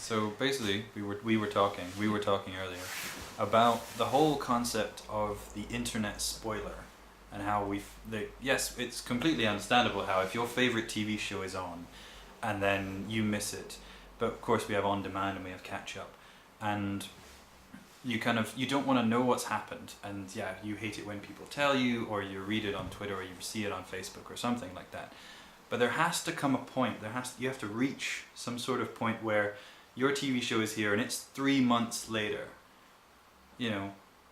So basically, we were talking earlier about the whole concept of the internet spoiler, and how yes, it's completely understandable how if your favorite TV show is on, and then you miss it, but of course we have on demand and we have catch up, and you don't want to know what's happened, and yeah, you hate it when people tell you, or you read it on Twitter, or you see it on Facebook or something like that. But there has to come a point, you have to reach some sort of point where your TV show is here and it's 3 months later.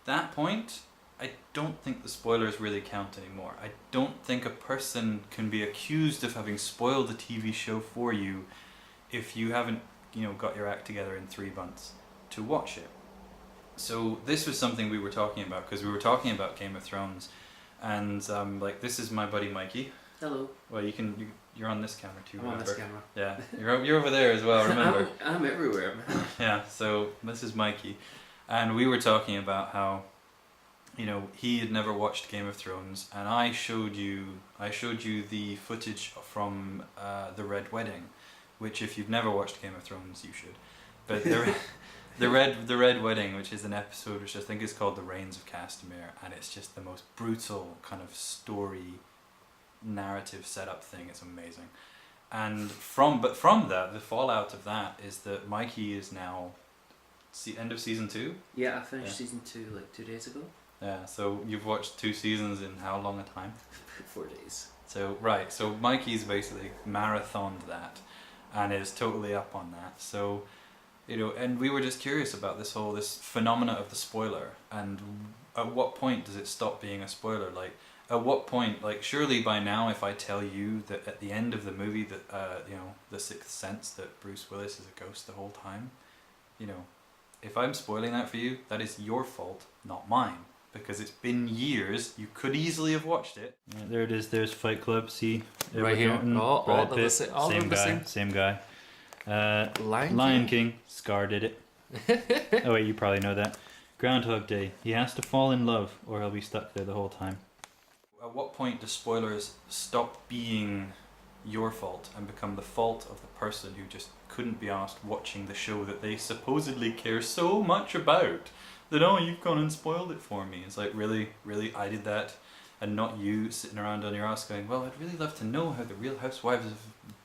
That point, I don't think the spoilers really count anymore. I don't think a person can be accused of having spoiled the TV show for you if you haven't, got your act together in 3 months to watch it. So this was something we were talking about, because we were talking about Game of Thrones, and this is my buddy Mikey. Hello. Well, you're on this camera too. I'm on this camera. Yeah, you're over there as well. Remember? I'm everywhere. Yeah. So this is Mikey, and we were talking about how, he had never watched Game of Thrones, and I showed you the footage from the Red Wedding, which if you've never watched Game of Thrones, you should. But the Red Wedding, which is an episode which I think is called The Rains of Castamere, and it's just the most brutal kind of story narrative setup thing. It's amazing. And from that, the fallout of that is that Mikey is now end of season 2. Yeah, I finished season 2 like 2 days ago. Yeah, so you've watched 2 seasons in how long a time? 4 days. So Mikey's basically marathoned that and is totally up on that. So and we were just curious about this phenomena of the spoiler, and at what point does it stop being a spoiler? Like, at what point, surely by now, if I tell you that at the end of the movie that, the Sixth Sense, that Bruce Willis is a ghost the whole time, if I'm spoiling that for you, that is your fault, not mine, because it's been years. You could easily have watched it. Yeah, there it is. There's Fight Club. See, right here. Norton, all Pitt, same guy. Lion King. Scar did it. Oh wait, you probably know that. Groundhog Day. He has to fall in love, or he'll be stuck there the whole time. At what point do spoilers stop being your fault and become the fault of the person who just couldn't be asked watching the show that they supposedly care so much about, that, oh, you've gone and spoiled it for me? It's like, really, I did that, and not you sitting around on your ass going, well, I'd really love to know how the Real Housewives of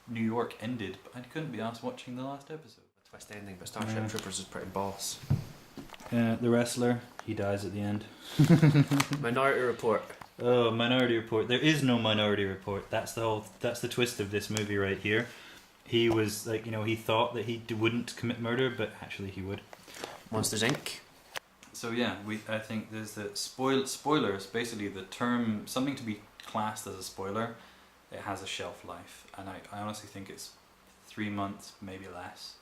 New York ended, but I couldn't be asked watching the last episode. A twist ending, but Starship Troopers is pretty boss. The wrestler, he dies at the end. Minority Report. Oh, Minority Report. There is no Minority Report. That's the twist of this movie right here. He was he thought that he wouldn't commit murder, but actually he would. Monsters Inc. So yeah, I think there's the spoilers. Basically, the term, something to be classed as a spoiler, it has a shelf life, and I honestly think it's 3 months, maybe less.